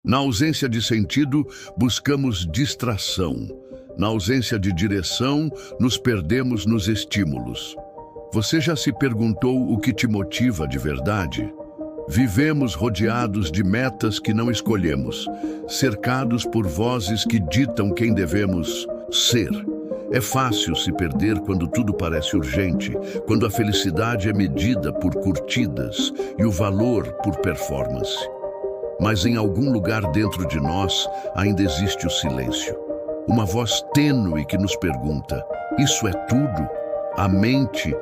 Na ausência de sentido, buscamos distração. Na ausência de direção, nos perdemos nos estímulos. Você já se perguntou o que te motiva de verdade? Vivemos rodeados de metas que não escolhemos, cercados por vozes que ditam quem devemos ser. É fácil se perder quando tudo parece urgente, quando a felicidade é medida por curtidas e o valor por performance. Mas em algum lugar dentro de nós ainda existe o silêncio. Uma voz tênue que nos pergunta: isso é tudo? A mente,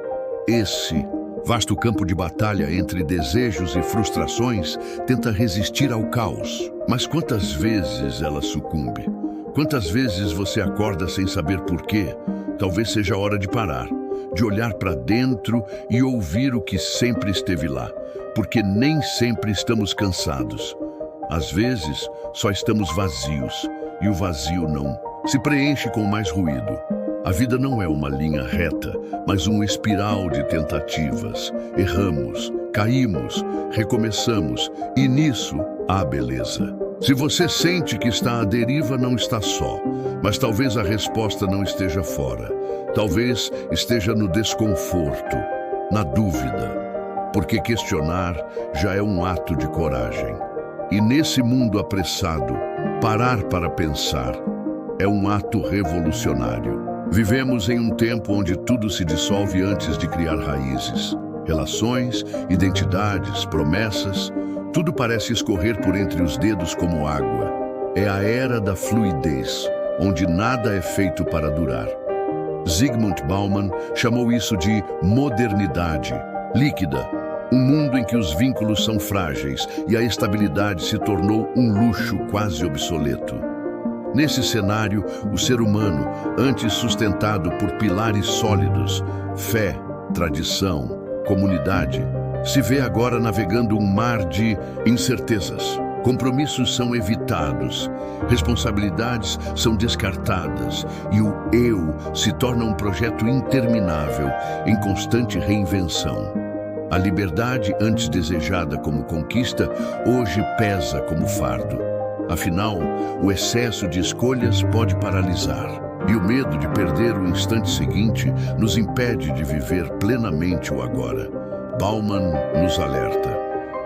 esse vasto campo de batalha entre desejos e frustrações, tenta resistir ao caos. Mas quantas vezes ela sucumbe? Quantas vezes você acorda sem saber por quê? Talvez seja a hora de parar, de olhar para dentro e ouvir o que sempre esteve lá, porque nem sempre estamos cansados. Às vezes, só estamos vazios, e o vazio não se preenche com mais ruído. A vida não é uma linha reta, mas um espiral de tentativas. Erramos, caímos, recomeçamos, e nisso há beleza. Se você sente que está à deriva, não está só, mas talvez a resposta não esteja fora. Talvez esteja no desconforto, na dúvida, porque questionar já é um ato de coragem. E nesse mundo apressado, parar para pensar é um ato revolucionário. Vivemos em um tempo onde tudo se dissolve antes de criar raízes. Relações, identidades, promessas, tudo parece escorrer por entre os dedos como água. É a era da fluidez, onde nada é feito para durar. Zygmunt Bauman chamou isso de modernidade líquida, um mundo em que os vínculos são frágeis e a estabilidade se tornou um luxo quase obsoleto. Nesse cenário, o ser humano, antes sustentado por pilares sólidos, fé, tradição, comunidade, se vê agora navegando um mar de incertezas. Compromissos são evitados, responsabilidades são descartadas e o eu se torna um projeto interminável, em constante reinvenção. A liberdade, antes desejada como conquista, hoje pesa como fardo. Afinal, o excesso de escolhas pode paralisar, e o medo de perder o instante seguinte nos impede de viver plenamente o agora. Bauman nos alerta.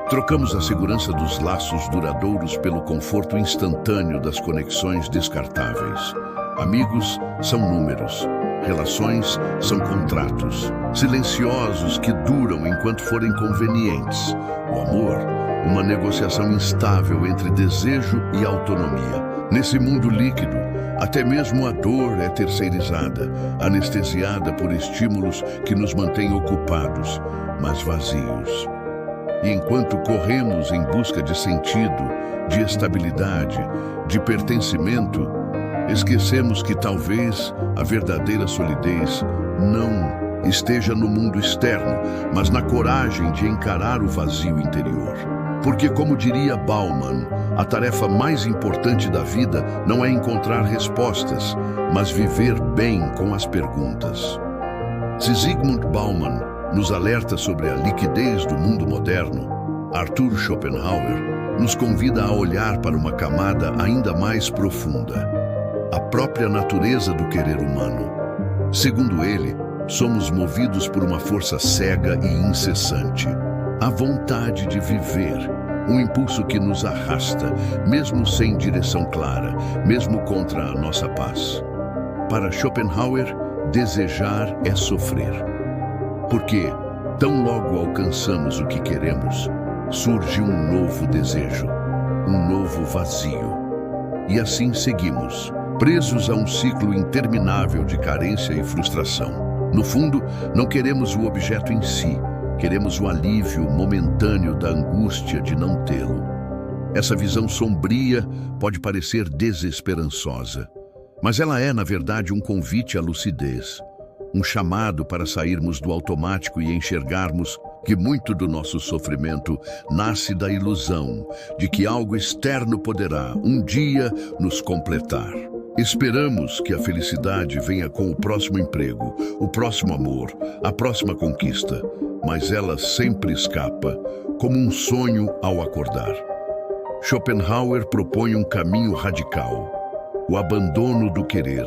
Trocamos a segurança dos laços duradouros pelo conforto instantâneo das conexões descartáveis. Amigos são números, relações são contratos, silenciosos que duram enquanto forem convenientes. O amor, uma negociação instável entre desejo e autonomia. Nesse mundo líquido, até mesmo a dor é terceirizada, anestesiada por estímulos que nos mantêm ocupados, mas vazios. E enquanto corremos em busca de sentido, de estabilidade, de pertencimento, esquecemos que talvez a verdadeira solidez não esteja no mundo externo, mas na coragem de encarar o vazio interior. Porque, como diria Bauman, a tarefa mais importante da vida não é encontrar respostas, mas viver bem com as perguntas. Se Zygmunt Bauman nos alerta sobre a liquidez do mundo moderno, Arthur Schopenhauer nos convida a olhar para uma camada ainda mais profunda, a própria natureza do querer humano. Segundo ele, somos movidos por uma força cega e incessante, a vontade de viver, um impulso que nos arrasta, mesmo sem direção clara, mesmo contra a nossa paz. Para Schopenhauer, desejar é sofrer. Porque, tão logo alcançamos o que queremos, surge um novo desejo, um novo vazio. E assim seguimos, presos a um ciclo interminável de carência e frustração. No fundo, não queremos o objeto em si, queremos o alívio momentâneo da angústia de não tê-lo. Essa visão sombria pode parecer desesperançosa, mas ela é, na verdade, um convite à lucidez, um chamado para sairmos do automático e enxergarmos que muito do nosso sofrimento nasce da ilusão de que algo externo poderá, um dia, nos completar. Esperamos que a felicidade venha com o próximo emprego, o próximo amor, a próxima conquista, mas ela sempre escapa, como um sonho ao acordar. Schopenhauer propõe um caminho radical: o abandono do querer,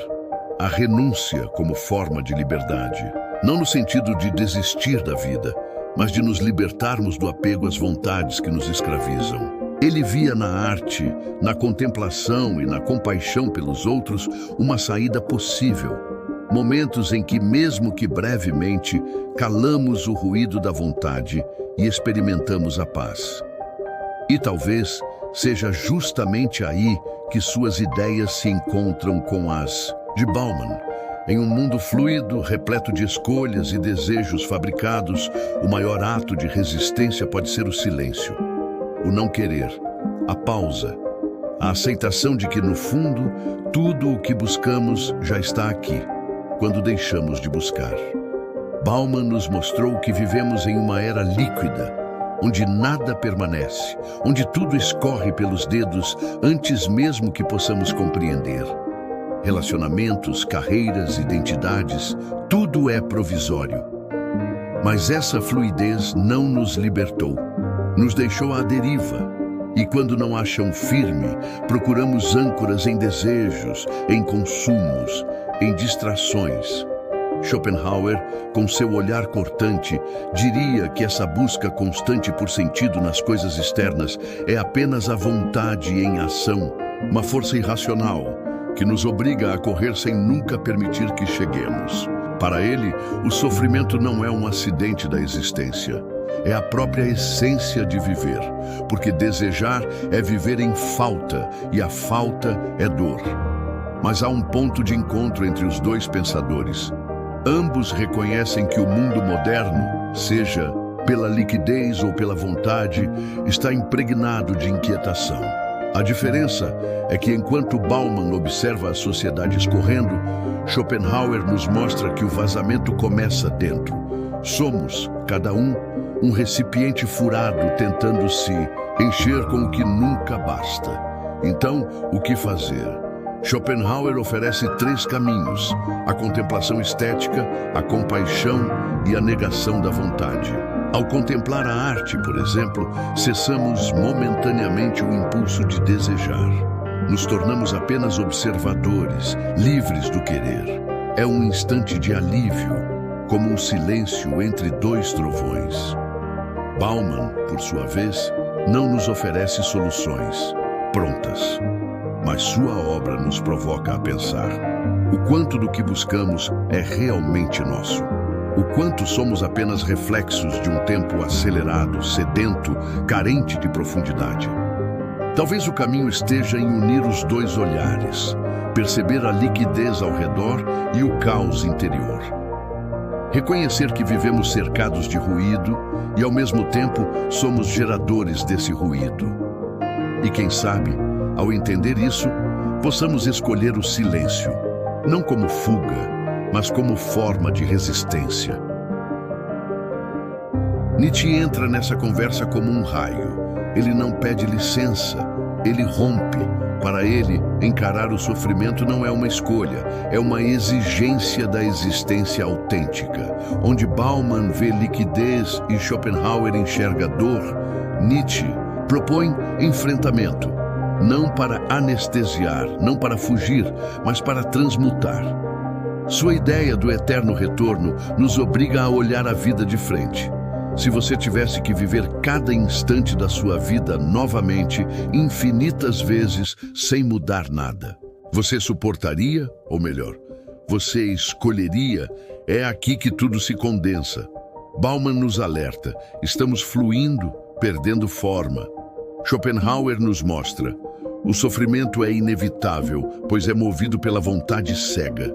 a renúncia como forma de liberdade. Não no sentido de desistir da vida, mas de nos libertarmos do apego às vontades que nos escravizam. Ele via na arte, na contemplação e na compaixão pelos outros uma saída possível. Momentos em que, mesmo que brevemente, calamos o ruído da vontade e experimentamos a paz. E talvez seja justamente aí que suas ideias se encontram com as de Bauman. Em um mundo fluido, repleto de escolhas e desejos fabricados, o maior ato de resistência pode ser o silêncio, o não querer, a pausa, a aceitação de que, no fundo, tudo o que buscamos já está aqui, quando deixamos de buscar. Bauman nos mostrou que vivemos em uma era líquida, onde nada permanece, onde tudo escorre pelos dedos antes mesmo que possamos compreender. Relacionamentos, carreiras, identidades, tudo é provisório. Mas essa fluidez não nos libertou, nos deixou à deriva. E quando não há chão firme, procuramos âncoras em desejos, em consumos, em distrações. Schopenhauer, com seu olhar cortante, diria que essa busca constante por sentido nas coisas externas é apenas a vontade em ação, uma força irracional, que nos obriga a correr sem nunca permitir que cheguemos. Para ele, o sofrimento não é um acidente da existência. É a própria essência de viver, porque desejar é viver em falta, e a falta é dor. Mas há um ponto de encontro entre os dois pensadores. Ambos reconhecem que o mundo moderno, seja pela liquidez ou pela vontade, está impregnado de inquietação. A diferença é que, enquanto Bauman observa a sociedade escorrendo, Schopenhauer nos mostra que o vazamento começa dentro. Somos, cada um recipiente furado tentando se encher com o que nunca basta. Então, o que fazer? Schopenhauer oferece 3 caminhos: a contemplação estética, a compaixão e a negação da vontade. Ao contemplar a arte, por exemplo, cessamos momentaneamente o impulso de desejar. Nos tornamos apenas observadores, livres do querer. É um instante de alívio, como um silêncio entre 2 trovões. Bauman, por sua vez, não nos oferece soluções prontas, mas sua obra nos provoca a pensar o quanto do que buscamos é realmente nosso. O quanto somos apenas reflexos de um tempo acelerado, sedento, carente de profundidade. Talvez o caminho esteja em unir os 2 olhares, perceber a liquidez ao redor e o caos interior. Reconhecer que vivemos cercados de ruído e, ao mesmo tempo, somos geradores desse ruído. E quem sabe, ao entender isso, possamos escolher o silêncio, não como fuga, mas como forma de resistência. Nietzsche entra nessa conversa como um raio. Ele não pede licença, ele rompe. Para ele, encarar o sofrimento não é uma escolha, é uma exigência da existência autêntica. Onde Bauman vê liquidez e Schopenhauer enxerga dor, Nietzsche propõe enfrentamento, não para anestesiar, não para fugir, mas para transmutar. Sua ideia do eterno retorno nos obriga a olhar a vida de frente. Se você tivesse que viver cada instante da sua vida novamente, infinitas vezes, sem mudar nada, você suportaria? Ou melhor, você escolheria? É aqui que tudo se condensa. Bauman nos alerta: estamos fluindo, perdendo forma. Schopenhauer nos mostra: o sofrimento é inevitável, pois é movido pela vontade cega.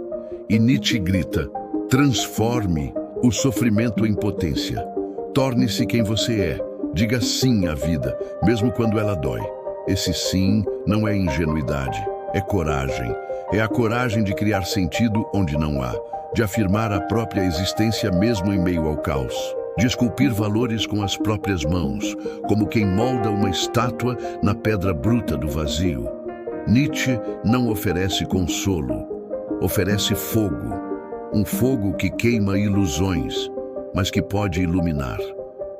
E Nietzsche grita: transforme o sofrimento em potência. Torne-se quem você é. Diga sim à vida, mesmo quando ela dói. Esse sim não é ingenuidade, é coragem. É a coragem de criar sentido onde não há, de afirmar a própria existência mesmo em meio ao caos, de esculpir valores com as próprias mãos, como quem molda uma estátua na pedra bruta do vazio. Nietzsche não oferece consolo, oferece fogo. Um fogo que queima ilusões, mas que pode iluminar.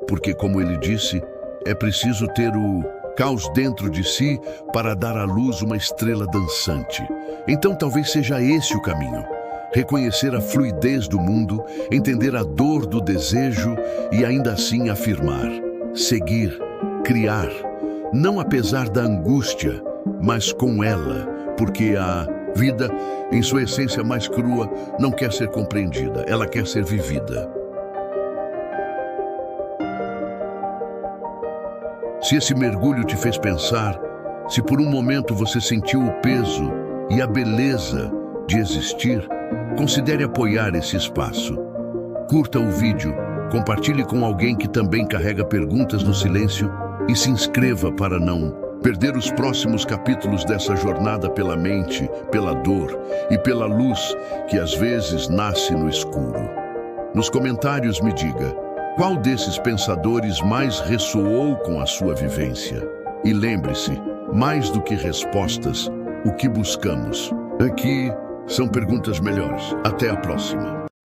Porque, como ele disse, é preciso ter o caos dentro de si para dar à luz uma estrela dançante. Então talvez seja esse o caminho. Reconhecer a fluidez do mundo, entender a dor do desejo e ainda assim afirmar, seguir, criar, não apesar da angústia, mas com ela, porque a vida, em sua essência mais crua, não quer ser compreendida, ela quer ser vivida. Se esse mergulho te fez pensar, se por um momento você sentiu o peso e a beleza de existir, considere apoiar esse espaço. Curta o vídeo, compartilhe com alguém que também carrega perguntas no silêncio e se inscreva para não perder os próximos capítulos dessa jornada pela mente, pela dor e pela luz que às vezes nasce no escuro. Nos comentários me diga, qual desses pensadores mais ressoou com a sua vivência? E lembre-se, mais do que respostas, o que buscamos? Aqui são perguntas melhores. Até a próxima.